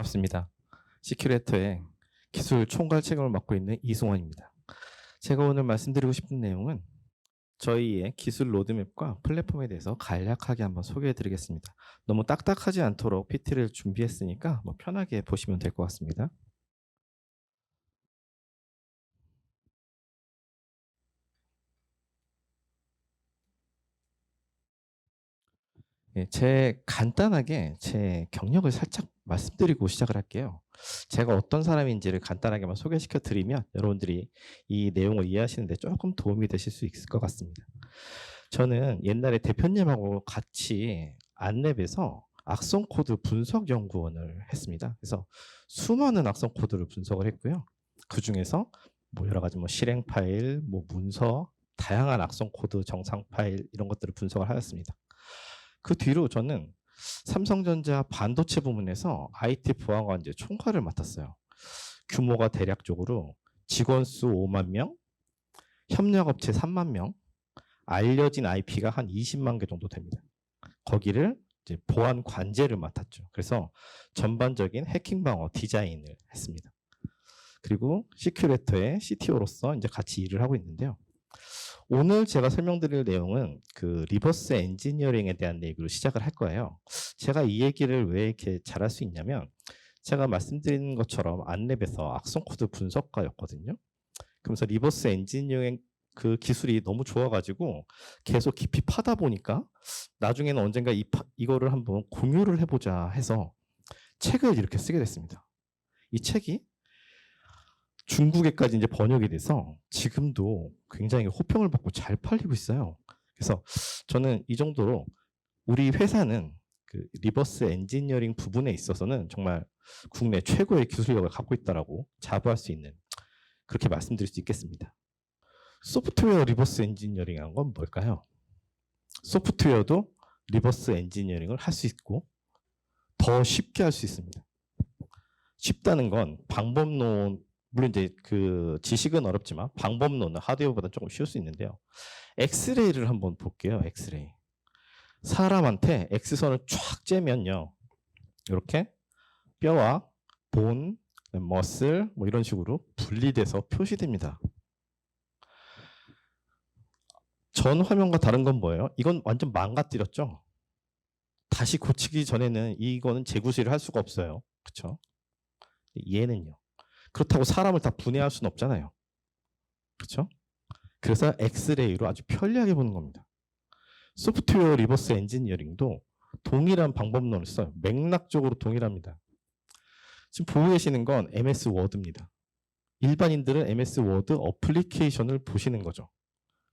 반갑습니다. 시큐레이터의 기술 총괄 책임을 맡고 있는 이승원입니다. 제가 오늘 말씀드리고 싶은 내용은 저희의 기술 로드맵과 플랫폼에 대해서 간략하게 한번 소개해 드리겠습니다. 너무 딱딱하지 않도록 PPT를 준비했으니까 편하게 보시면 될 것 같습니다. 간단하게 제 경력을 살짝 말씀드리고 시작을 할게요. 제가 어떤 사람인지를 간단하게만 소개시켜 드리면 여러분들이 이 내용을 이해하시는 데 조금 도움이 되실 수 있을 것 같습니다. 저는 옛날에 대표님하고 같이 안랩에서 악성 코드 분석 연구원을 했습니다. 그래서 수많은 악성 코드를 분석을 했고요. 그중에서 여러 가지 실행 파일, 문서, 다양한 악성 코드 정상 파일 이런 것들을 분석을 하였습니다. 그 뒤로 저는 삼성전자 반도체 부문에서 IT 보안관제 총괄을 맡았어요. 규모가 대략적으로 직원 수 5만 명, 협력업체 3만 명, 알려진 IP가 한 20만 개 정도 됩니다. 거기를 이제 보안 관제를 맡았죠. 그래서 전반적인 해킹 방어 디자인을 했습니다. 그리고 시큐레이터의 CTO로서 이제 같이 일을 하고 있는데요. 오늘 제가 설명드릴 내용은 그 리버스 엔지니어링에 대한 얘기로 시작을 할 거예요. 제가 이 얘기를 왜 이렇게 잘할 수 있냐면 제가 말씀드린 것처럼 안랩에서 악성 코드 분석가였거든요. 그러면서 리버스 엔지니어링 그 기술이 너무 좋아가지고 계속 깊이 파다 보니까 나중에는 언젠가 이거를 한번 공유를 해보자 해서 책을 이렇게 쓰게 됐습니다. 이 책이 중국에까지 이제 번역이 돼서 지금도 굉장히 호평을 받고 잘 팔리고 있어요. 그래서 저는 이 정도로 우리 회사는 그 리버스 엔지니어링 부분에 있어서는 정말 국내 최고의 기술력을 갖고 있다라고 자부할 수 있는 그렇게 말씀드릴 수 있겠습니다. 소프트웨어 리버스 엔지니어링이란 건 뭘까요? 소프트웨어도 리버스 엔지니어링을 할 수 있고 더 쉽게 할 수 있습니다. 쉽다는 건 방법론 물론 이제 그 지식은 어렵지만 방법론은 하드웨어보다 조금 쉬울 수 있는데요. 엑스레이를 한번 볼게요. 엑스레이. 사람한테 X선을 쫙 째면요. 이렇게 뼈와 본, 머슬 이런 식으로 분리돼서 표시됩니다. 전 화면과 다른 건 뭐예요? 이건 완전 망가뜨렸죠. 다시 고치기 전에는 이거는 재구실을 할 수가 없어요. 그렇죠? 얘는요. 그렇다고 사람을 다 분해할 수는 없잖아요. 그렇죠? 그래서 엑스레이로 아주 편리하게 보는 겁니다. 소프트웨어 리버스 엔지니어링도 동일한 방법론을 써요. 맥락적으로 동일합니다. 지금 보고 계시는 건 MS 워드입니다. 일반인들은 MS 워드 어플리케이션을 보시는 거죠.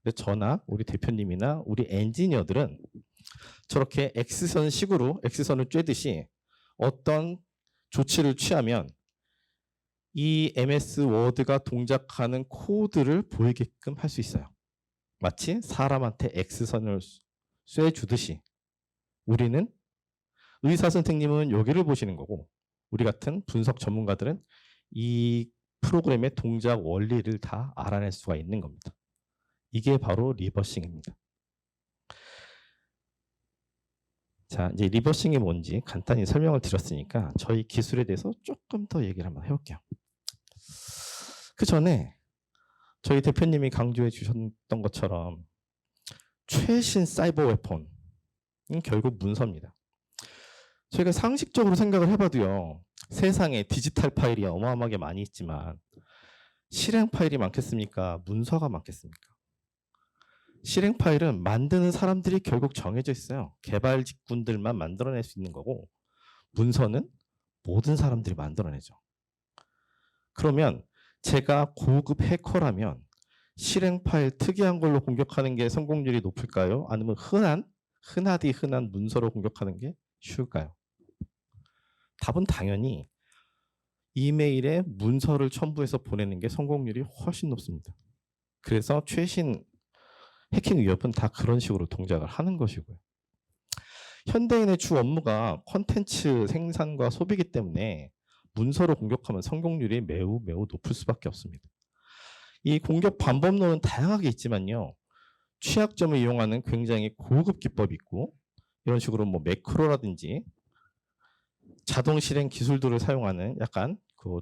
근데 저나 우리 대표님이나 우리 엔지니어들은 저렇게 X선식으로 X선을 쬐듯이 어떤 조치를 취하면 이 MS 워드가 동작하는 코드를 보이게끔 할 수 있어요. 마치 사람한테 X선을 쇠주듯이 우리는 의사 선생님은 여기를 보시는 거고 우리 같은 분석 전문가들은 이 프로그램의 동작 원리를 다 알아낼 수가 있는 겁니다. 이게 바로 리버싱입니다. 자, 이제 리버싱이 뭔지 간단히 설명을 드렸으니까 저희 기술에 대해서 조금 더 얘기를 한번 해볼게요. 그 전에 저희 대표님이 강조해 주셨던 것처럼 최신 사이버 웨폰은 결국 문서입니다. 저희가 상식적으로 생각을 해봐도요. 세상에 디지털 파일이 어마어마하게 많이 있지만 실행 파일이 많겠습니까? 문서가 많겠습니까? 실행 파일은 만드는 사람들이 결국 정해져 있어요. 개발 직군들만 만들어낼 수 있는 거고 문서는 모든 사람들이 만들어내죠. 그러면 제가 고급 해커라면 실행 파일 특이한 걸로 공격하는 게 성공률이 높을까요? 아니면 흔하디 흔한 문서로 공격하는 게 쉬울까요? 답은 당연히 이메일에 문서를 첨부해서 보내는 게 성공률이 훨씬 높습니다. 그래서 최신 해킹 위협은 다 그런 식으로 동작을 하는 것이고요. 현대인의 주 업무가 콘텐츠 생산과 소비이기 때문에 문서로 공격하면 성공률이 매우 높을 수밖에 없습니다. 이 공격 방법론은 다양하게 있지만요. 취약점을 이용하는 굉장히 고급 기법이 있고 이런 식으로 매크로라든지 자동 실행 기술들을 사용하는 약간 그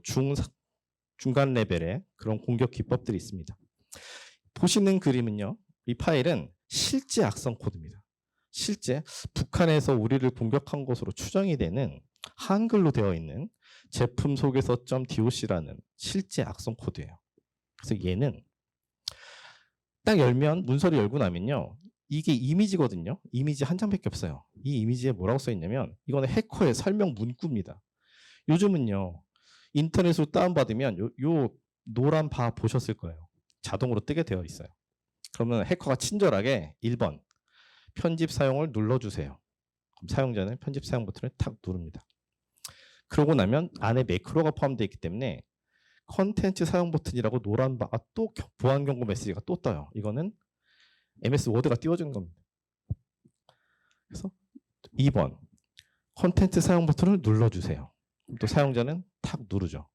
중간 레벨의 그런 공격 기법들이 있습니다. 보시는 그림은요. 이 파일은 실제 악성 코드입니다. 실제 북한에서 우리를 공격한 것으로 추정이 되는 한글로 되어 있는 제품 소개서 .doc라는 실제 악성 코드예요. 그래서 얘는 딱 열면 문서를 열고 나면요. 이게 이미지거든요. 이미지 한 장밖에 없어요. 이 이미지에 뭐라고 써 있냐면 이거는 해커의 설명 문구입니다. 요즘은요. 인터넷으로 다운받으면 요 노란 바 보셨을 거예요. 자동으로 뜨게 되어 있어요. 그러면 해커가 친절하게 1번 편집 사용을 눌러주세요. 그럼 사용자는 편집 사용 버튼을 탁 누릅니다. 그러고 나면 안에 매크로가 포함되어 있기 때문에 컨텐츠 사용 버튼이라고 노란 바, 또 보안 경고 메시지가 또 떠요. 이거는 MS 워드가 띄워주는 겁니다. 그래서 2번 컨텐츠 사용 버튼을 눌러주세요. 또 사용자는 탁 누르죠.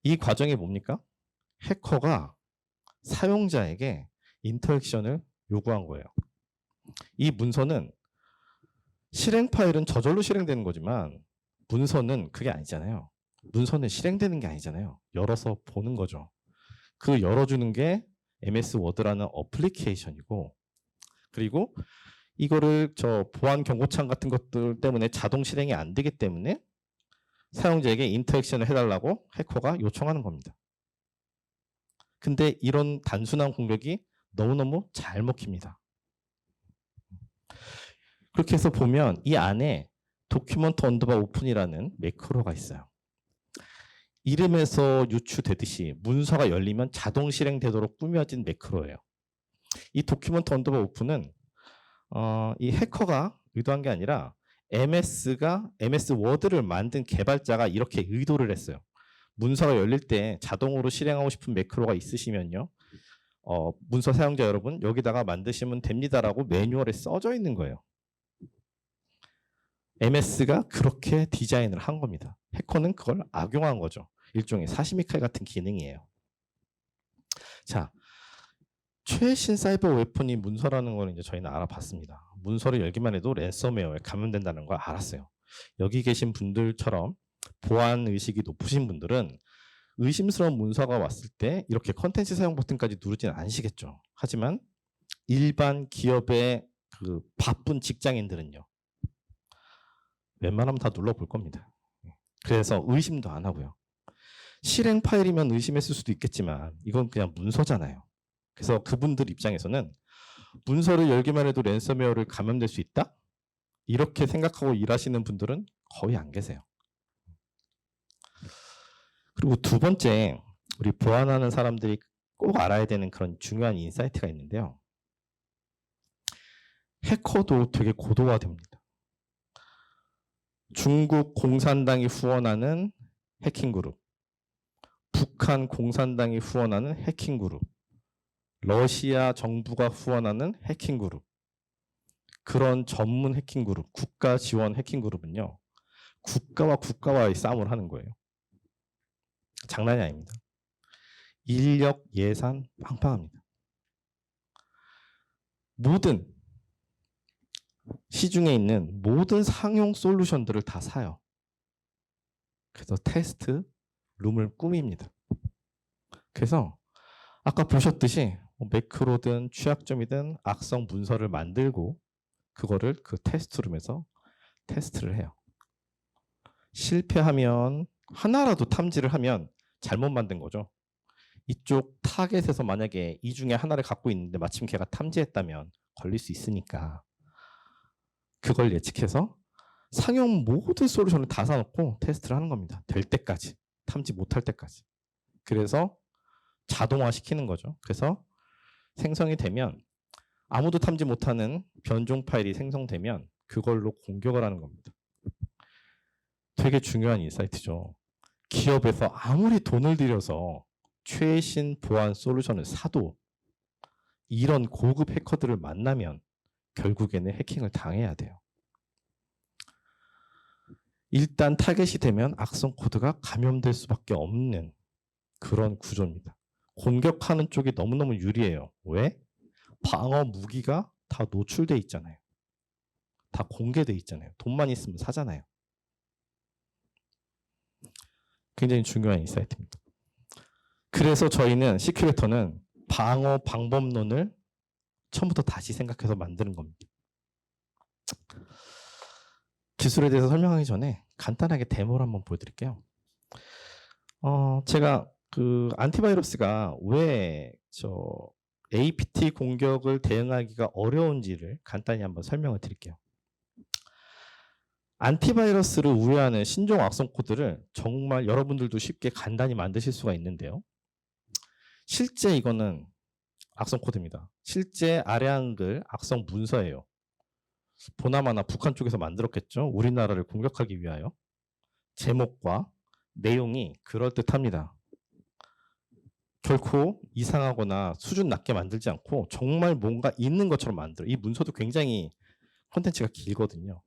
이 과정이 뭡니까? 해커가 사용자에게 인터랙션을 요구한 거예요. 이 문서는 실행 파일은 저절로 실행되는 거지만 문서는 그게 아니잖아요. 문서는 실행되는 게 아니잖아요. 열어서 보는 거죠. 그 열어주는 게 MS 워드라는 어플리케이션이고, 그리고 이거를 저 보안 경고창 같은 것들 때문에 자동 실행이 안 되기 때문에 사용자에게 인터랙션을 해달라고 해커가 요청하는 겁니다. 근데 이런 단순한 공격이 너무너무 잘 먹힙니다. 그렇게 해서 보면 이 안에 도큐먼트 언더바 오픈이라는 매크로가 있어요. 이름에서 유추되듯이 문서가 열리면 자동 실행되도록 꾸며진 매크로예요. 이 도큐먼트 언더바 오픈은 이 해커가 의도한 게 아니라 MS 워드를 만든 개발자가 이렇게 의도를 했어요. 문서가 열릴 때 자동으로 실행하고 싶은 매크로가 있으시면요. 문서 사용자 여러분 여기다가 만드시면 됩니다라고 매뉴얼에 써져 있는 거예요. MS가 그렇게 디자인을 한 겁니다. 해커는 그걸 악용한 거죠. 일종의 사시미칼 같은 기능이에요. 자, 최신 사이버 웨폰이 문서라는 걸 이제 저희는 알아봤습니다. 문서를 열기만 해도 랜섬웨어에 감염된다는 걸 알았어요. 여기 계신 분들처럼 보안 의식이 높으신 분들은 의심스러운 문서가 왔을 때 이렇게 컨텐츠 사용 버튼까지 누르지는 않으시겠죠. 하지만 일반 기업의 그 바쁜 직장인들은요. 웬만하면 다 눌러볼 겁니다. 그래서 의심도 안 하고요. 실행 파일이면 의심했을 수도 있겠지만 이건 그냥 문서잖아요. 그래서 그분들 입장에서는 문서를 열기만 해도 랜섬웨어를 감염될 수 있다? 이렇게 생각하고 일하시는 분들은 거의 안 계세요. 그리고 두 번째, 우리 보안하는 사람들이 꼭 알아야 되는 그런 중요한 인사이트가 있는데요. 해커도 되게 고도화됩니다. 중국 공산당이 후원하는 해킹그룹, 북한 공산당이 후원하는 해킹그룹, 러시아 정부가 후원하는 해킹그룹, 그런 전문 해킹그룹, 국가 지원 해킹그룹은요. 국가와 국가와의 싸움을 하는 거예요. 장난이 아닙니다. 인력, 예산 빵빵합니다. 모든 시중에 있는 모든 상용 솔루션들을 다 사요. 그래서 테스트 룸을 꾸밉니다. 그래서 아까 보셨듯이 매크로든 취약점이든 악성 문서를 만들고 그거를 그 테스트룸에서 테스트를 해요. 실패하면 하나라도 탐지를 하면 잘못 만든 거죠. 이쪽 타겟에서 만약에 이 중에 하나를 갖고 있는데 마침 걔가 탐지했다면 걸릴 수 있으니까 그걸 예측해서 상용 모든 솔루션을 다 사놓고 테스트를 하는 겁니다. 될 때까지, 탐지 못할 때까지. 그래서 자동화 시키는 거죠. 그래서 생성이 되면 아무도 탐지 못하는 변종 파일이 생성되면 그걸로 공격을 하는 겁니다. 되게 중요한 인사이트죠. 기업에서 아무리 돈을 들여서 최신 보안 솔루션을 사도 이런 고급 해커들을 만나면 결국에는 해킹을 당해야 돼요. 일단 타겟이 되면 악성 코드가 감염될 수밖에 없는 그런 구조입니다. 공격하는 쪽이 너무너무 유리해요. 왜? 방어 무기가 다 노출돼 있잖아요. 다 공개돼 있잖아요. 돈만 있으면 사잖아요. 굉장히 중요한 인사이트입니다. 그래서 저희는 시큐레이터는 방어 방법론을 처음부터 다시 생각해서 만드는 겁니다. 기술에 대해서 설명하기 전에 간단하게 데모를 한번 보여드릴게요. 제가 그 안티바이러스가 왜 APT 공격을 대응하기가 어려운지를 간단히 한번 설명을 드릴게요. 안티바이러스를 우회하는 신종 악성 코드를 정말 여러분들도 쉽게 간단히 만드실 수가 있는데요. 실제 이거는 악성 코드입니다. 실제 아래 한글 악성 문서예요. 보나마나 북한 쪽에서 만들었겠죠. 우리나라를 공격하기 위하여. 제목과 내용이 그럴듯합니다. 결코 이상하거나 수준 낮게 만들지 않고 정말 뭔가 있는 것처럼 만들어요. 이 문서도 굉장히 콘텐츠가 길거든요.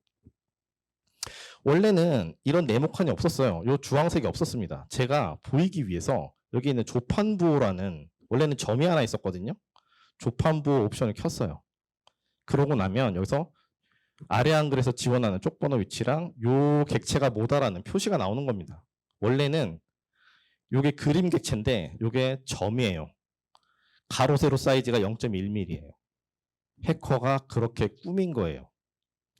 원래는 이런 네모칸이 없었어요. 이 주황색이 없었습니다. 제가 보이기 위해서 여기 있는 조판부호라는, 원래는 점이 하나 있었거든요. 조판부호 옵션을 켰어요. 그러고 나면 여기서 아래 한글에서 지원하는 쪽번호 위치랑 요 객체가 뭐다라는 표시가 나오는 겁니다. 원래는 요게 그림 객체인데 요게 점이에요. 가로 세로 사이즈가 0.1mm예요. 해커가 그렇게 꾸민 거예요.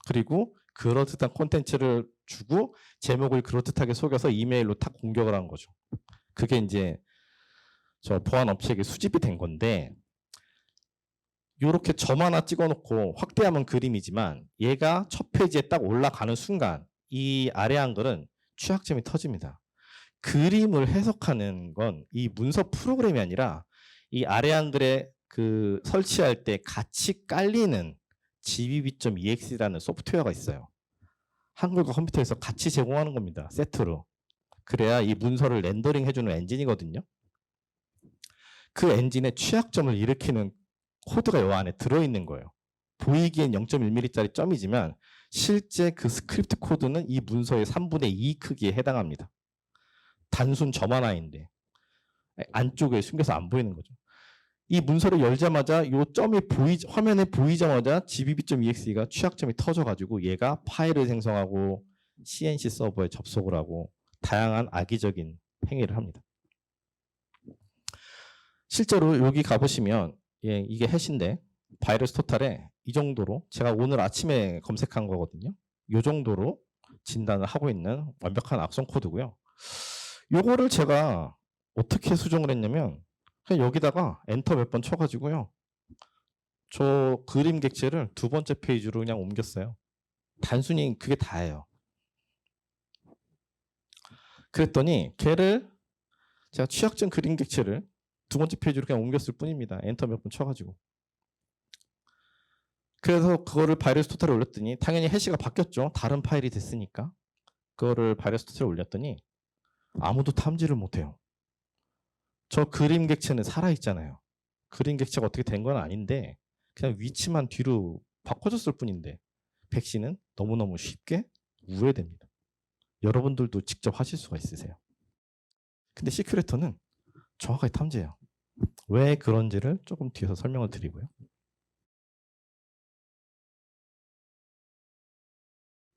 그리고 그럴듯한 콘텐츠를 주고 제목을 그럴듯하게 속여서 이메일로 탁 공격을 한 거죠. 그게 이제 저 보안 업체에게 수집이 된 건데, 이렇게 점 하나 찍어놓고 확대하면 그림이지만 얘가 첫 페이지에 딱 올라가는 순간 이 아래 한글은 취약점이 터집니다. 그림을 해석하는 건 이 문서 프로그램이 아니라 이 아래 한글에 그 설치할 때 같이 깔리는 gbb.exe라는 소프트웨어가 있어요. 한글과 컴퓨터에서 같이 제공하는 겁니다. 세트로. 그래야 이 문서를 렌더링 해주는 엔진이거든요. 그 엔진의 취약점을 일으키는 코드가 이 안에 들어있는 거예요. 보이기엔 0.1mm짜리 점이지만 실제 그 스크립트 코드는 이 문서의 3분의 2 크기에 해당합니다. 단순 점 하나인데 안쪽에 숨겨서 안 보이는 거죠. 이 문서를 열자마자 이 점이 화면에 보이자마자 gbb.exe가 취약점이 터져가지고 얘가 파일을 생성하고 CNC 서버에 접속을 하고 다양한 악의적인 행위를 합니다. 실제로 여기 가보시면 이게 해시인데 바이러스 토탈에 이 정도로, 제가 오늘 아침에 검색한 거거든요. 이 정도로 진단을 하고 있는 완벽한 악성 코드고요. 요거를 제가 어떻게 수정을 했냐면 그냥 여기다가 엔터 몇 번 쳐가지고요. 저 그림 객체를 두 번째 페이지로 그냥 옮겼어요. 단순히 그게 다예요. 그랬더니 걔를 제가 취약점 그림 객체를 두 번째 페이지로 그냥 옮겼을 뿐입니다. 엔터 몇 번 쳐가지고. 그래서 그거를 바이러스 토탈에 올렸더니 당연히 해시가 바뀌었죠. 다른 파일이 됐으니까. 그거를 바이러스 토탈에 올렸더니 아무도 탐지를 못해요. 저 그림 객체는 살아있잖아요. 그림 객체가 어떻게 된 건 아닌데 그냥 위치만 뒤로 바꿔줬을 뿐인데 백신은 너무너무 쉽게 우회됩니다. 여러분들도 직접 하실 수가 있으세요. 근데 시큐레이터는 정확하게 탐지해요. 왜 그런지를 조금 뒤에서 설명을 드리고요.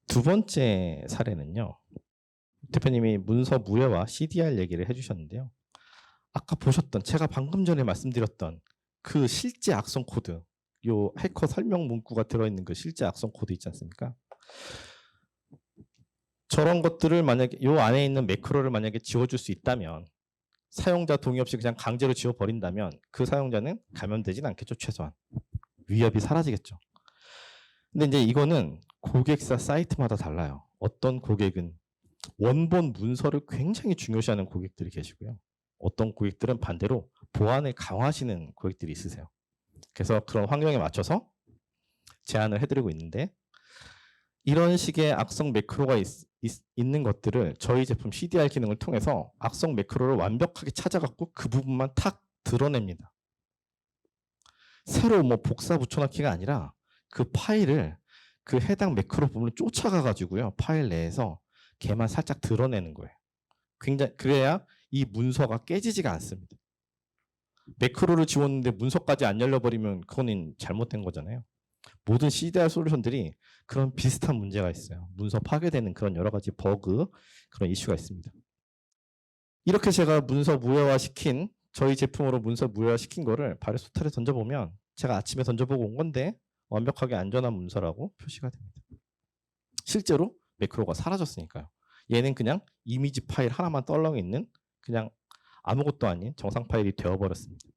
두 번째 사례는요. 대표님이 문서 무효와 CDR 얘기를 해주셨는데요. 아까 보셨던, 제가 방금 전에 말씀드렸던 그 실제 악성 코드, 요 해커 설명 문구가 들어있는 그 실제 악성 코드 있지 않습니까? 저런 것들을 만약에 요 안에 있는 매크로를 만약에 지워줄 수 있다면, 사용자 동의 없이 그냥 강제로 지워버린다면 그 사용자는 감염되진 않겠죠. 최소한 위협이 사라지겠죠. 근데 이제 이거는 고객사 사이트마다 달라요. 어떤 고객은 원본 문서를 굉장히 중요시하는 고객들이 계시고요. 어떤 고객들은 반대로 보안을 강화하시는 고객들이 있으세요. 그래서 그런 환경에 맞춰서 제안을 해드리고 있는데, 이런 식의 악성 매크로가 있는 것들을 저희 제품 CDR 기능을 통해서 악성 매크로를 완벽하게 찾아갖고 그 부분만 탁 드러냅니다. 새로 뭐 복사 붙여넣기가 아니라 그 파일을, 그 해당 매크로 부분을 쫓아가가지고요, 파일 내에서 걔만 살짝 드러내는 거예요. 굉장히, 그래야 이 문서가 깨지지가 않습니다. 매크로를 지웠는데 문서까지 안 열려버리면 그거는 잘못된 거잖아요. 모든 CDR 솔루션들이 그런 비슷한 문제가 있어요. 문서 파괴되는 그런 여러 가지 버그, 그런 이슈가 있습니다. 이렇게 제가 문서 무효화시킨 저희 제품으로 문서 무효화시킨 거를 바리스타에 던져보면 제가 아침에 던져보고 온 건데 완벽하게 안전한 문서라고 표시가 됩니다. 실제로 매크로가 사라졌으니까요. 얘는 그냥 이미지 파일 하나만 떨렁 있는 그냥 아무것도 아닌 정상 파일이 되어버렸습니다.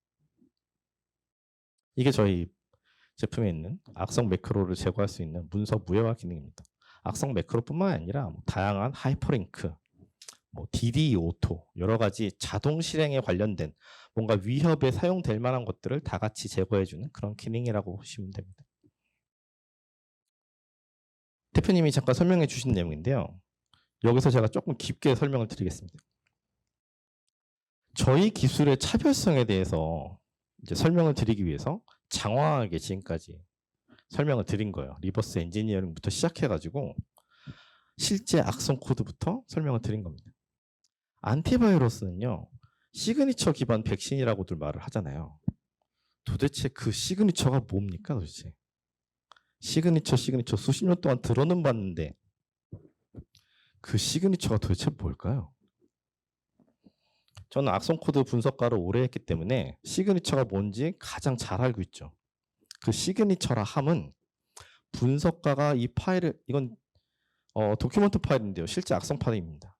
이게 저희 제품에 있는 악성 매크로를 제거할 수 있는 문서 무효화 기능입니다. 악성 매크로뿐만 아니라 다양한 하이퍼링크, DDE 오토, 여러 가지 자동 실행에 관련된 뭔가 위협에 사용될 만한 것들을 다 같이 제거해주는 그런 기능이라고 보시면 됩니다. 대표님이 잠깐 설명해 주신 내용인데요. 여기서 제가 조금 깊게 설명을 드리겠습니다. 저희 기술의 차별성에 대해서 이제 설명을 드리기 위해서 장황하게 지금까지 설명을 드린 거예요. 리버스 엔지니어링부터 시작해가지고 실제 악성 코드부터 설명을 드린 겁니다. 안티바이러스는요, 시그니처 기반 백신이라고들 말을 하잖아요. 도대체 그 시그니처가 뭡니까 도대체? 시그니처 수십 년 동안 들어는 봤는데 그 시그니처가 도대체 뭘까요? 저는 악성 코드 분석가를 오래 했기 때문에 시그니처가 뭔지 가장 잘 알고 있죠. 그 시그니처라 함은 분석가가 이 파일을, 이건 도큐먼트 파일인데요. 실제 악성 파일입니다.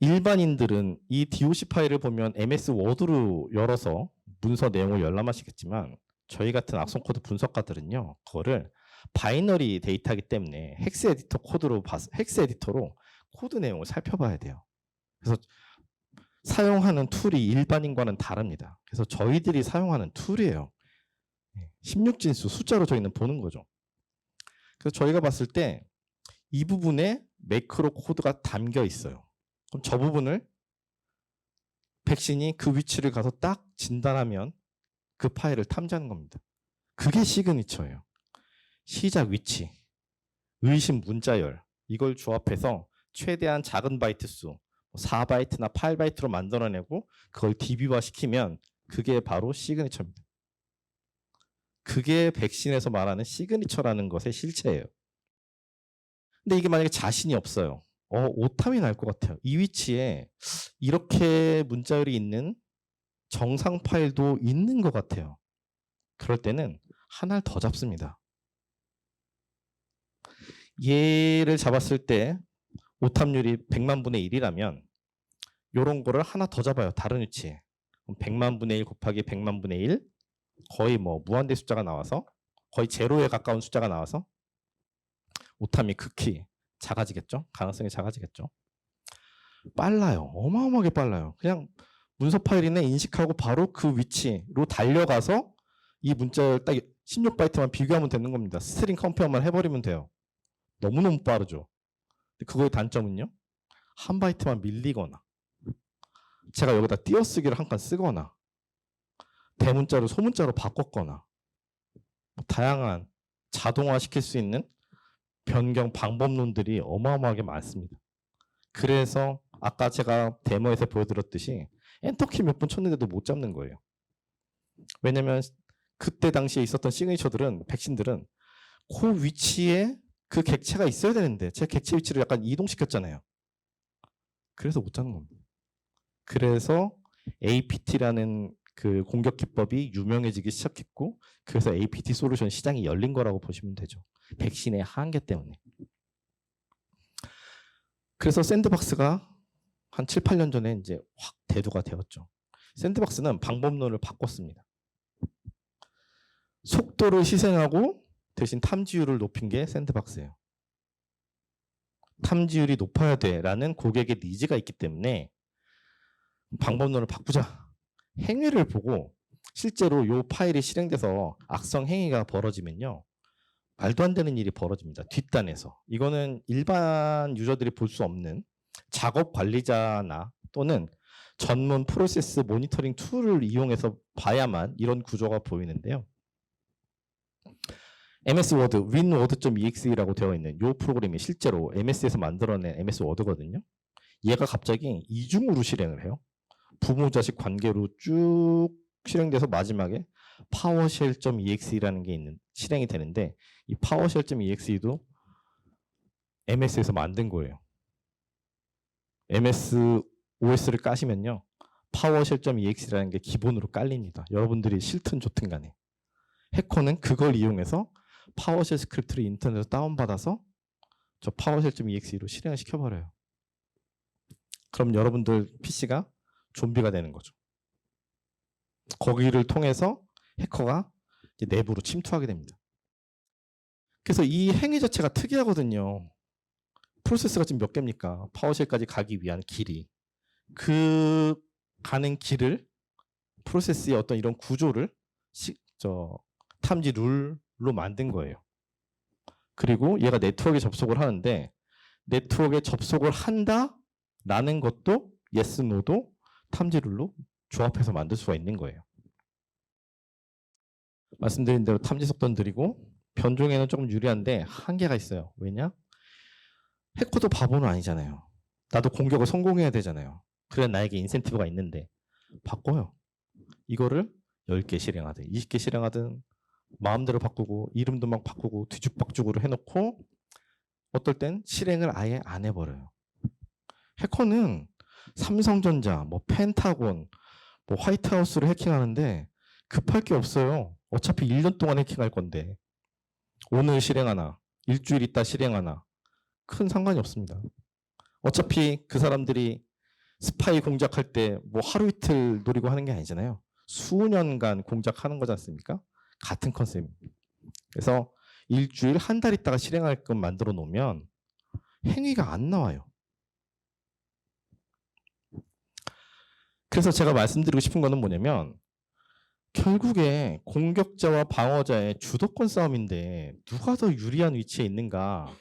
일반인들은 이 DOC 파일을 보면 MS 워드로 열어서 문서 내용을 열람하시겠지만 저희 같은 악성 코드 분석가들은요, 그거를 바이너리 데이터이기 때문에 헥스 에디터로 코드 내용을 살펴봐야 돼요. 그래서 사용하는 툴이 일반인과는 다릅니다. 그래서 저희들이 사용하는 툴이에요. 16진수 숫자로 저희는 보는 거죠. 그래서 저희가 봤을 때 이 부분에 매크로 코드가 담겨 있어요. 그럼 저 부분을 백신이 그 위치를 가서 딱 진단하면 그 파일을 탐지하는 겁니다. 그게 시그니처예요. 시작 위치, 의심 문자열, 이걸 조합해서 최대한 작은 바이트 수, 4바이트나 8바이트로 만들어내고 그걸 DB화 시키면 그게 바로 시그니처입니다. 그게 백신에서 말하는 시그니처라는 것의 실체예요. 근데 이게 만약에 자신이 없어요. 오탐이 날 것 같아요. 이 위치에 이렇게 문자열이 있는 정상 파일도 있는 것 같아요. 그럴 때는 하나를 더 잡습니다. 얘를 잡았을 때 오탐률이 100만 분의 1이라면 이런 거를 하나 더 잡아요. 다른 위치에. 100만 분의 1 곱하기 100만 분의 1, 거의 무한대 숫자가 나와서 거의 제로에 가까운 숫자가 나와서 오탐이 극히 작아지겠죠. 가능성이 작아지겠죠. 빨라요. 어마어마하게 빨라요. 그냥 문서 파일이네 인식하고 바로 그 위치로 달려가서 이 문자를 딱 16바이트만 비교하면 되는 겁니다. 스트링 컴페어만 해버리면 돼요. 너무너무 빠르죠. 근데 그거의 단점은요, 한 바이트만 밀리거나 제가 여기다 띄어쓰기를 한 칸 쓰거나 대문자로 소문자로 바꿨거나 다양한 자동화시킬 수 있는 변경 방법론들이 어마어마하게 많습니다. 그래서 아까 제가 데모에서 보여드렸듯이 엔터키 몇 번 쳤는데도 못 잡는 거예요. 왜냐면 그때 당시에 있었던 시그니처들은, 백신들은 그 위치에 그 객체가 있어야 되는데 제 객체 위치를 약간 이동시켰잖아요. 그래서 못 잡는 겁니다. 그래서 APT라는 그 공격 기법이 유명해지기 시작했고, 그래서 APT 솔루션 시장이 열린 거라고 보시면 되죠. 백신의 한계 때문에. 그래서 샌드박스가 한 7, 8년 전에 이제 확 대두가 되었죠. 샌드박스는 방법론을 바꿨습니다. 속도를 희생하고 대신 탐지율을 높인 게 샌드박스예요. 탐지율이 높아야 돼라는 고객의 니즈가 있기 때문에 방법론을 바꾸자. 행위를 보고 실제로 이 파일이 실행돼서 악성 행위가 벌어지면요, 말도 안 되는 일이 벌어집니다. 뒷단에서. 이거는 일반 유저들이 볼 수 없는 작업 관리자나 또는 전문 프로세스 모니터링 툴을 이용해서 봐야만 이런 구조가 보이는데요. MS 워드, winword.exe라고 되어 있는 이 프로그램이 실제로 MS에서 만들어낸 MS 워드거든요. 얘가 갑자기 이중으로 실행을 해요. 부모 자식 관계로 쭉 실행돼서 마지막에 PowerShell.exe라는 게 실행이 되는데, 이 PowerShell.exe도 MS에서 만든 거예요. MS OS를 까시면요. 파워쉘.ex라는 게 기본으로 깔립니다. 여러분들이 싫든 좋든 간에. 해커는 그걸 이용해서 파워쉘 스크립트를 인터넷에서 다운받아서 저 파워쉘.exe로 실행을 시켜버려요. 그럼 여러분들 PC가 좀비가 되는 거죠. 거기를 통해서 해커가 이제 내부로 침투하게 됩니다. 그래서 이 행위 자체가 특이하거든요. 프로세스가 지금 몇 개입니까? 파워쉘까지 가기 위한 길이. 그 가는 길을 프로세스의 어떤 이런 구조를 탐지 룰로 만든 거예요. 그리고 얘가 네트워크에 접속을 하는데 네트워크에 접속을 한다라는 것도 yes, no도 탐지 룰로 조합해서 만들 수가 있는 거예요. 말씀드린 대로 탐지 속도는 느리고 변종에는 조금 유리한데 한계가 있어요. 왜냐? 해커도 바보는 아니잖아요. 나도 공격을 성공해야 되잖아요. 그래야 나에게 인센티브가 있는데 바꿔요. 이거를 10개 실행하든 20개 실행하든 마음대로 바꾸고 이름도 막 바꾸고 뒤죽박죽으로 해놓고 어떨 땐 실행을 아예 안 해버려요. 해커는 삼성전자, 뭐 펜타곤, 뭐 화이트하우스를 해킹하는데 급할 게 없어요. 어차피 1년 동안 해킹할 건데 오늘 실행하나 일주일 있다 실행하나 큰 상관이 없습니다. 어차피 그 사람들이 스파이 공작할 때 뭐 하루 이틀 노리고 하는 게 아니잖아요. 수년간 공작하는 거지 않습니까? 같은 컨셉입니다. 그래서 일주일, 한 달 있다가 실행할끔 만들어 놓으면 행위가 안 나와요. 그래서 제가 말씀드리고 싶은 거는 뭐냐면 결국에 공격자와 방어자의 주도권 싸움인데 누가 더 유리한 위치에 있는가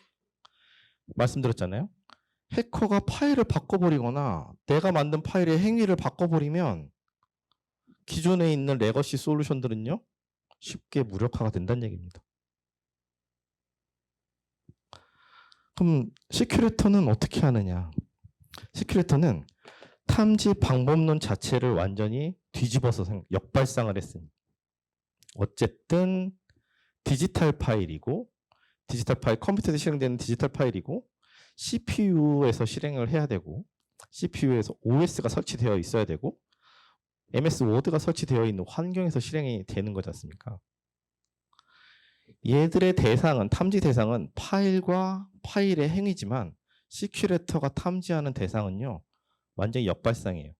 말씀드렸잖아요. 해커가 파일을 바꿔버리거나 내가 만든 파일의 행위를 바꿔버리면 기존에 있는 레거시 솔루션들은요 쉽게 무력화가 된다는 얘기입니다. 그럼 시큐레이터는 어떻게 하느냐? 시큐레이터는 탐지 방법론 자체를 완전히 뒤집어서 역발상을 했습니다. 어쨌든 디지털 파일이고 디지털 파일 컴퓨터에서 실행되는 디지털 파일이고 CPU에서 실행을 해야 되고 CPU에서 OS가 설치되어 있어야 되고 MS 워드가 설치되어 있는 환경에서 실행이 되는 거지 않습니까? 얘들의 대상은 탐지 대상은 파일과 파일의 행위지만 시큐레이터가 탐지하는 대상은요 완전히 역발상이에요.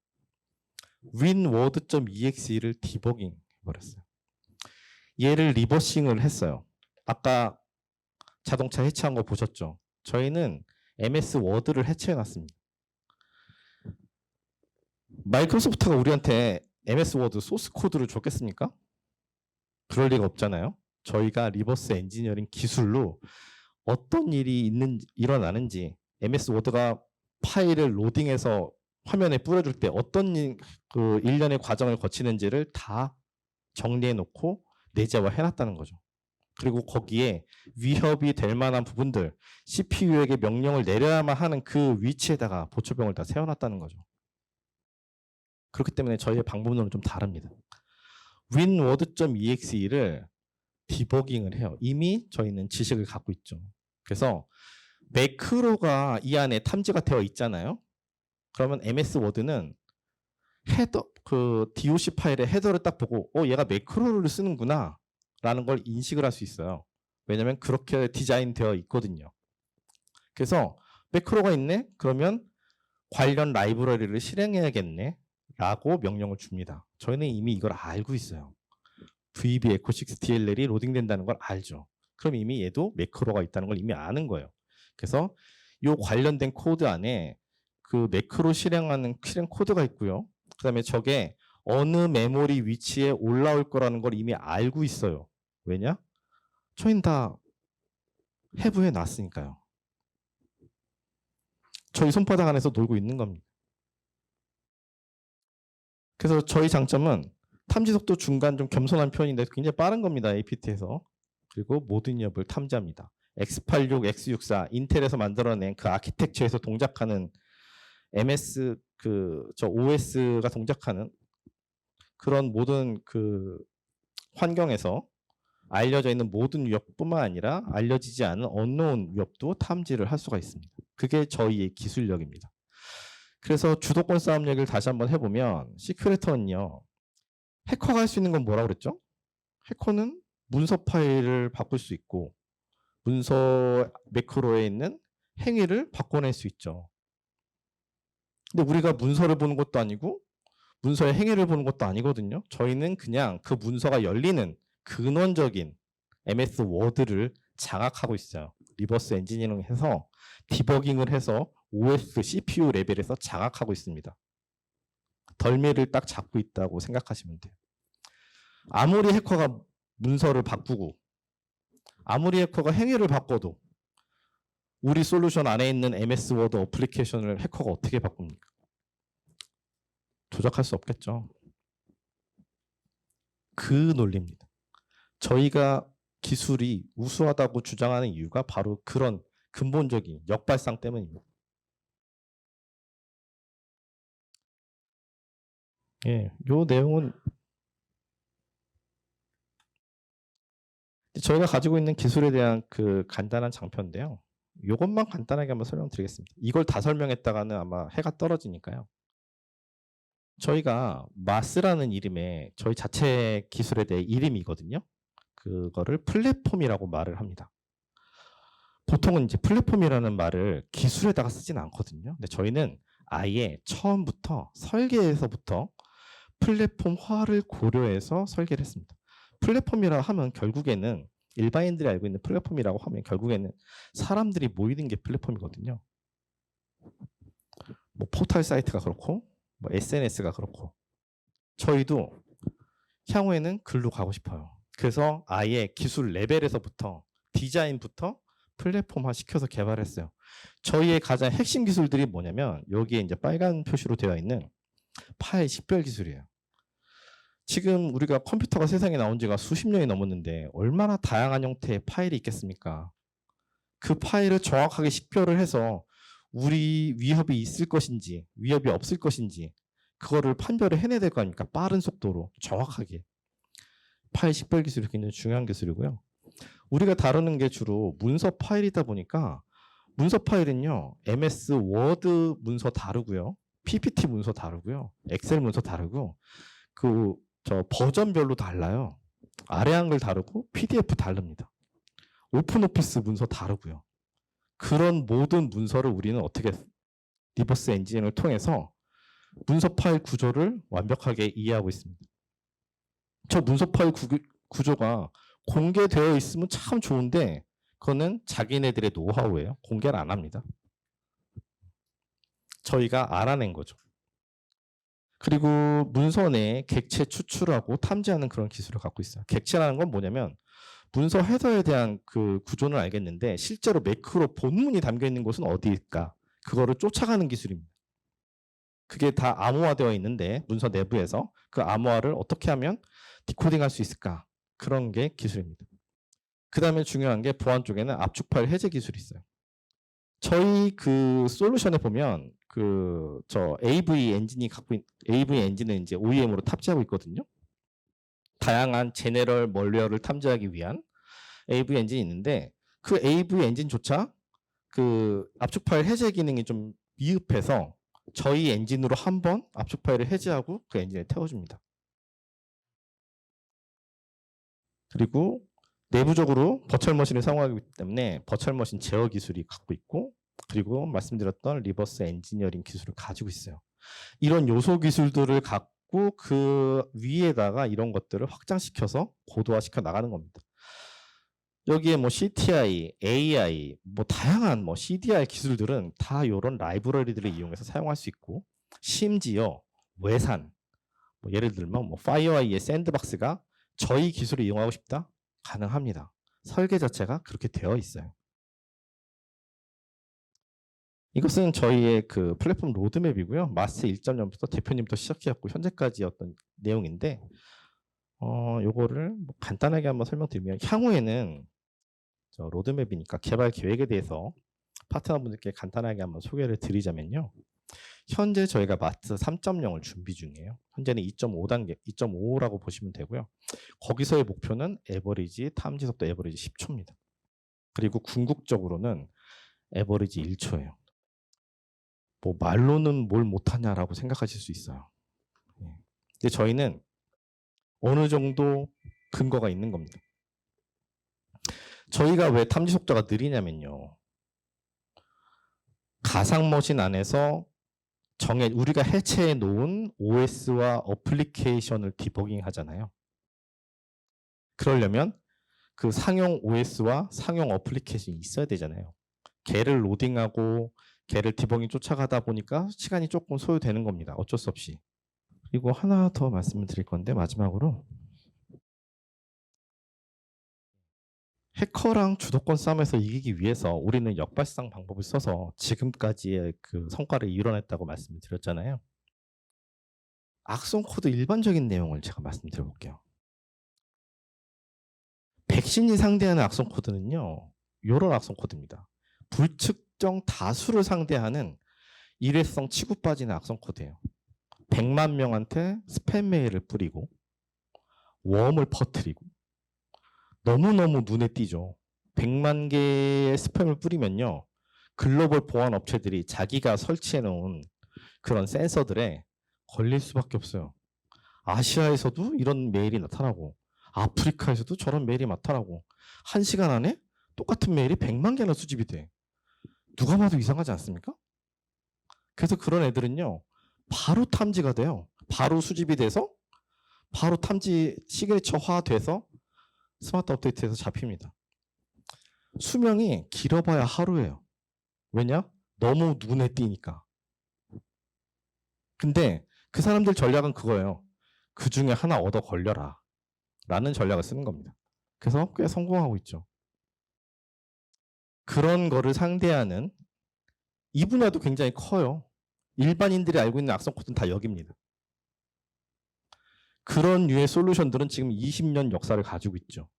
winword.exe를 디버깅 해버렸어요. 얘를 리버싱을 했어요. 아까 자동차 해체한 거 보셨죠? 저희는 MS 워드를 해체해놨습니다. 마이크로소프트가 우리한테 MS 워드 소스 코드를 줬겠습니까? 그럴 리가 없잖아요. 저희가 리버스 엔지니어링 기술로 어떤 일이 일어나는지 MS 워드가 파일을 로딩해서 화면에 뿌려줄 때 어떤 그 일련의 과정을 거치는지를 다 정리해 놓고 내재화 해놨다는 거죠. 그리고 거기에 위협이 될 만한 부분들 CPU에게 명령을 내려야만 하는 그 위치에다가 보초병을 다 세워놨다는 거죠. 그렇기 때문에 저희의 방법론은 좀 다릅니다. winword.exe를 디버깅을 해요. 이미 저희는 지식을 갖고 있죠. 그래서 매크로가 이 안에 탐지가 되어 있잖아요. 그러면 MS 워드는 헤더 그 DOC 파일의 헤더를 딱 보고 얘가 매크로를 쓰는구나 라는 걸 인식을 할 수 있어요. 왜냐하면 그렇게 디자인되어 있거든요. 그래서 매크로가 있네? 그러면 관련 라이브러리를 실행해야겠네 라고 명령을 줍니다. 저희는 이미 이걸 알고 있어요. VB Echo6 DLL이 로딩된다는 걸 알죠. 그럼 이미 얘도 매크로가 있다는 걸 이미 아는 거예요. 그래서 이 관련된 코드 안에 그 매크로 실행하는 실행 코드가 있고요. 그 다음에 저게 어느 메모리 위치에 올라올 거라는 걸 이미 알고 있어요. 왜냐? 저희는 다 해부해 놨으니까요. 저희 손바닥 안에서 놀고 있는 겁니다. 그래서 저희 장점은 탐지 속도 중간 좀 겸손한 편인데 굉장히 빠른 겁니다. APT에서. 그리고 모든 위협을 탐지합니다. X86, X64, 인텔에서 만들어낸 그 아키텍처에서 동작하는 MS 저 OS가 동작하는 그런 모든 그 환경에서 알려져 있는 모든 위협뿐만 아니라 알려지지 않은 언노운 위협도 탐지를 할 수가 있습니다. 그게 저희의 기술력입니다. 그래서 주도권 싸움 얘기를 다시 한번 해보면 시큐레터는요. 해커가 할 수 있는 건 뭐라고 그랬죠? 해커는 문서 파일을 바꿀 수 있고 문서 매크로에 있는 행위를 바꿔낼 수 있죠. 근데 우리가 문서를 보는 것도 아니고 문서의 행위를 보는 것도 아니거든요. 저희는 그냥 그 문서가 열리는 근원적인 MS 워드를 장악하고 있어요. 리버스 엔지니어링 해서 디버깅을 해서 OS, CPU 레벨에서 장악하고 있습니다. 덜미를 딱 잡고 있다고 생각하시면 돼요. 아무리 해커가 문서를 바꾸고 아무리 해커가 행위를 바꿔도 우리 솔루션 안에 있는 MS 워드 어플리케이션을 해커가 어떻게 바꿉니까? 조작할 수 없겠죠. 그 논리입니다. 저희가 기술이 우수하다고 주장하는 이유가 바로 그런 근본적인 역발상 때문입니다. 예, 요 내용은 저희가 가지고 있는 기술에 대한 그 간단한 장표인데요. 이것만 간단하게 한번 설명드리겠습니다. 이걸 다 설명했다가는 아마 해가 떨어지니까요. 저희가 마스라는 이름의 저희 자체 기술에 대해 이름이거든요. 그거를 플랫폼이라고 말을 합니다. 보통은 이제 플랫폼이라는 말을 기술에다가 쓰진 않거든요. 근데 저희는 아예 처음부터 설계에서부터 플랫폼화를 고려해서 설계를 했습니다. 플랫폼이라 하면 결국에는 일반인들이 알고 있는 플랫폼이라고 하면 결국에는 사람들이 모이는 게 플랫폼이거든요. 뭐 포털 사이트가 그렇고 뭐 SNS가 그렇고 저희도 향후에는 글로 가고 싶어요. 그래서 아예 기술 레벨에서부터 디자인부터 플랫폼화 시켜서 개발했어요. 저희의 가장 핵심 기술들이 뭐냐면 여기에 이제 빨간 표시로 되어 있는 파일 식별 기술이에요. 지금 우리가 컴퓨터가 세상에 나온 지가 수십 년이 넘었는데 얼마나 다양한 형태의 파일이 있겠습니까? 그 파일을 정확하게 식별을 해서 우리 위협이 있을 것인지 위협이 없을 것인지 그거를 판별을 해내야 될 거 아닙니까? 빠른 속도로 정확하게. 파일 식별 기술이 굉장히 중요한 기술이고요. 우리가 다루는 게 주로 문서 파일이다 보니까 문서 파일은요. MS 워드 문서 다르고요. PPT 문서 다르고요. 엑셀 문서 다르고 저 버전별로 달라요. 아래 한글 다르고 PDF 다릅니다. 오픈 오피스 문서 다르고요. 그런 모든 문서를 우리는 어떻게 리버스 엔진을 통해서 문서 파일 구조를 완벽하게 이해하고 있습니다. 저 문서 파일 구조가 공개되어 있으면 참 좋은데 그거는 자기네들의 노하우예요. 공개를 안 합니다. 저희가 알아낸 거죠. 그리고 문서 내에 객체 추출하고 탐지하는 그런 기술을 갖고 있어요. 객체라는 건 뭐냐면 문서 헤더에 대한 그 구조는 알겠는데 실제로 매크로 본문이 담겨 있는 곳은 어디일까? 그거를 쫓아가는 기술입니다. 그게 다 암호화되어 있는데 문서 내부에서 그 암호화를 어떻게 하면 디코딩할 수 있을까? 그런 게 기술입니다. 그 다음에 중요한 게 보안 쪽에는 압축 파일 해제 기술이 있어요. 저희 그 솔루션에 보면 저 AV 엔진이 AV 엔진은 이제 OEM으로 탑재하고 있거든요. 다양한 제네럴 멀웨어를 탐지하기 위한 AV 엔진이 있는데 그 AV 엔진조차 그 압축 파일 해제 기능이 좀 미흡해서 저희 엔진으로 한번 압축 파일을 해제하고 그 엔진에 태워줍니다. 그리고 내부적으로 버추얼 머신을 사용하기 때문에 버추얼 머신 제어 기술이 갖고 있고 그리고 말씀드렸던 리버스 엔지니어링 기술을 가지고 있어요. 이런 요소 기술들을 갖고 그 위에다가 이런 것들을 확장시켜서 고도화시켜 나가는 겁니다. 여기에 뭐 CTI, AI, 뭐 다양한 뭐 CDR 기술들은 다 이런 라이브러리들을 이용해서 사용할 수 있고 심지어 외산, 뭐 예를 들면 뭐 파이어아이의 샌드박스가 저희 기술을 이용하고 싶다? 가능합니다. 설계 자체가 그렇게 되어 있어요. 이것은 저희의 그 플랫폼 로드맵이고요. 마스 1.0부터 대표님부터 시작해갖고 현재까지 어떤 내용인데, 요거를 뭐 간단하게 한번 설명드리면 향후에는 저 로드맵이니까 개발 계획에 대해서 파트너분들께 간단하게 한번 소개를 드리자면요. 현재 저희가 마스 3.0을 준비 중이에요. 현재는 2.5단계, 2.5라고 보시면 되고요. 거기서의 목표는 에버리지, 탐지 속도 에버리지 10초입니다. 그리고 궁극적으로는 에버리지 1초예요. 뭐 말로는 뭘 못하냐라고 생각하실 수 있어요. 예. 근데 저희는 어느 정도 근거가 있는 겁니다. 저희가 왜 탐지 속도가 느리냐면요. 가상머신 안에서 우리가 해체해 놓은 OS와 어플리케이션을 디버깅 하잖아요. 그러려면 그 상용 OS와 상용 어플리케이션이 있어야 되잖아요. 걔를 로딩하고 걔를 디버깅 쫓아가다 보니까 시간이 조금 소요되는 겁니다. 어쩔 수 없이. 그리고 하나 더 말씀을 드릴 건데 마지막으로 해커랑 주도권 싸움에서 이기기 위해서 우리는 역발상 방법을 써서 지금까지의 그 성과를 이뤄냈다고 말씀을 드렸잖아요. 악성 코드 일반적인 내용을 제가 말씀드려 볼게요. 백신이 상대하는 악성 코드는요. 이런 악성 코드입니다. 불특정 다수를 상대하는 일회성 치고 빠지는 악성 코드예요. 100만 명한테 스팸 메일을 뿌리고 웜을 퍼뜨리고 너무너무 눈에 띄죠. 100만 개의 스팸을 뿌리면요. 글로벌 보안 업체들이 자기가 설치해 놓은 그런 센서들에 걸릴 수밖에 없어요. 아시아에서도 이런 메일이 나타나고 아프리카에서도 저런 메일이 나타나고 1시간 안에 똑같은 메일이 100만 개나 수집이 돼. 누가 봐도 이상하지 않습니까? 그래서 그런 애들은요. 바로 탐지가 돼요. 바로 수집이 돼서 바로 탐지 시그니처화 돼서 스마트 업데이트에서 잡힙니다. 수명이 길어봐야 하루예요. 왜냐? 너무 눈에 띄니까. 근데 그 사람들 전략은 그거예요. 그 중에 하나 얻어 걸려라. 라는 전략을 쓰는 겁니다. 그래서 꽤 성공하고 있죠. 그런 거를 상대하는 이 분야도 굉장히 커요. 일반인들이 알고 있는 악성 코드는 다 여기입니다. 그런 류의 솔루션들은 지금 20년 역사를 가지고 있죠.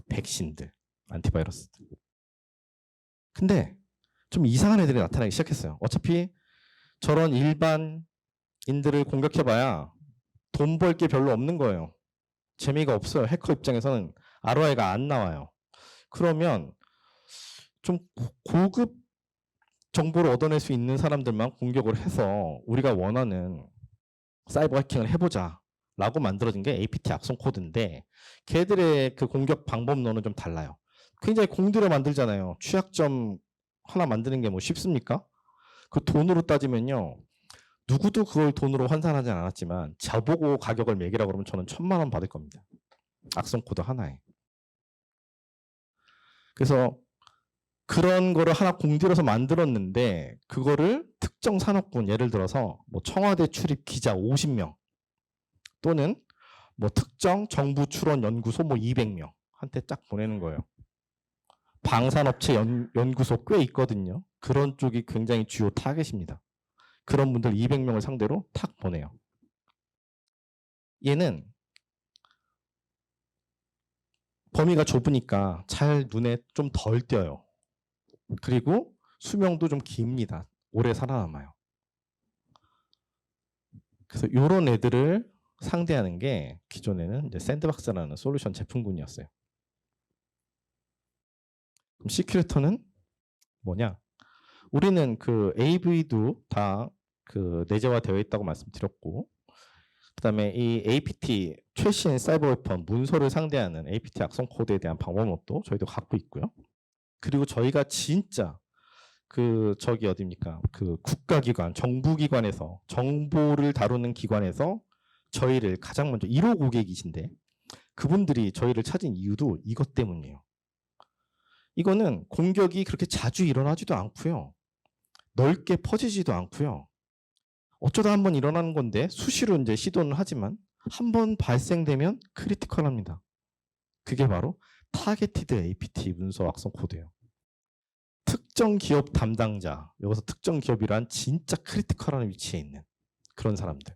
백신들, 안티바이러스들. 근데 좀 이상한 애들이 나타나기 시작했어요. 어차피 저런 일반인들을 공격해봐야 돈 벌 게 별로 없는 거예요. 재미가 없어요. 해커 입장에서는 ROI가 안 나와요. 그러면 좀 고급 정보를 얻어낼 수 있는 사람들만 공격을 해서 우리가 원하는 사이버 해킹을 해보자 라고 만들어진 게 APT 악성 코드인데 걔들의 그 공격 방법론은 좀 달라요. 굉장히 공들여 만들잖아요. 취약점 하나 만드는 게 뭐 쉽습니까? 그 돈으로 따지면요. 누구도 그걸 돈으로 환산하지 않았지만 저보고 가격을 매기라고 그러면 저는 1,000만 원 받을 겁니다. 악성 코드 하나에. 그래서 그런 거를 하나 공들여서 만들었는데 그거를 특정 산업군 예를 들어서 뭐 청와대 출입 기자 50명 또는 뭐 특정 정부 출원 연구소 뭐 200명 한테 쫙 보내는 거예요. 방산업체 연구소 꽤 있거든요. 그런 쪽이 굉장히 주요 타겟입니다. 그런 분들 200명을 상대로 탁 보내요. 얘는 범위가 좁으니까 잘 눈에 좀 덜 띄어요. 그리고 수명도 좀 깁니다. 오래 살아남아요. 그래서 이런 애들을 상대하는 게 기존에는 이제 샌드박스라는 솔루션 제품군이었어요. 그럼 시큐리터는 뭐냐? 우리는 그 AV도 다 그 내재화되어 있다고 말씀드렸고, 그다음에 이 APT 최신 사이버 웨폰 문서를 상대하는 APT 악성 코드에 대한 방법론도 저희도 갖고 있고요. 그리고 저희가 진짜 그 저기 어디입니까? 그 국가기관, 정부기관에서 정보를 다루는 기관에서 저희를 가장 먼저 1호 고객이신데 그분들이 저희를 찾은 이유도 이것 때문이에요. 이거는 공격이 그렇게 자주 일어나지도 않고요. 넓게 퍼지지도 않고요. 어쩌다 한번 일어나는 건데 수시로 이제 시도는 하지만 한번 발생되면 크리티컬합니다. 그게 바로 타겟티드 APT 문서 악성 코드예요. 특정 기업 담당자, 여기서 특정 기업이란 진짜 크리티컬한 위치에 있는 그런 사람들.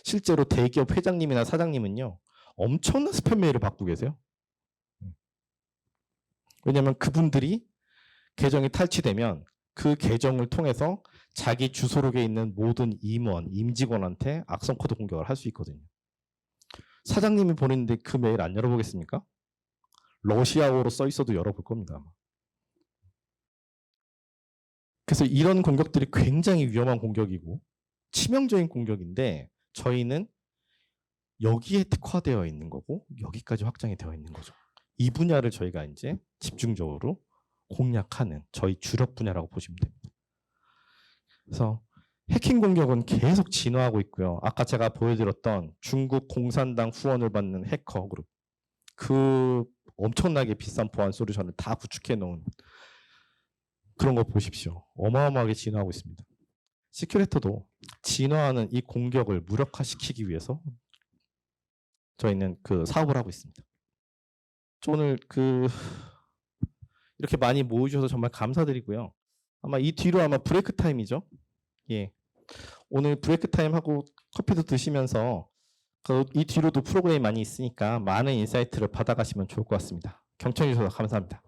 실제로 대기업 회장님이나 사장님은요. 엄청난 스팸 메일을 받고 계세요. 왜냐하면 그분들이 계정이 탈취되면 그 계정을 통해서 자기 주소록에 있는 모든 임원, 임직원한테 악성 코드 공격을 할 수 있거든요. 사장님이 보냈는데 그 메일 안 열어보겠습니까? 러시아어로 써 있어도 열어볼 겁니다. 아마. 그래서 이런 공격들이 굉장히 위험한 공격이고 치명적인 공격인데 저희는 여기에 특화되어 있는 거고 여기까지 확장이 되어 있는 거죠. 이 분야를 저희가 이제 집중적으로 공략하는 저희 주력 분야라고 보시면 됩니다. 그래서 해킹 공격은 계속 진화하고 있고요. 아까 제가 보여드렸던 중국 공산당 후원을 받는 해커 그룹, 그 엄청나게 비싼 보안 솔루션을 다 구축해 놓은 그런 거 보십시오. 어마어마하게 진화하고 있습니다. 시큐레터도 진화하는 이 공격을 무력화시키기 위해서 저희는 그 사업을 하고 있습니다. 오늘 이렇게 많이 모여주셔서 정말 감사드리고요. 아마 이 뒤로 아마 브레이크 타임이죠. 예. 오늘 브레이크 타임 하고 커피도 드시면서 이 뒤로도 프로그램이 많이 있으니까 많은 인사이트를 받아가시면 좋을 것 같습니다. 경청해 주셔서 감사합니다.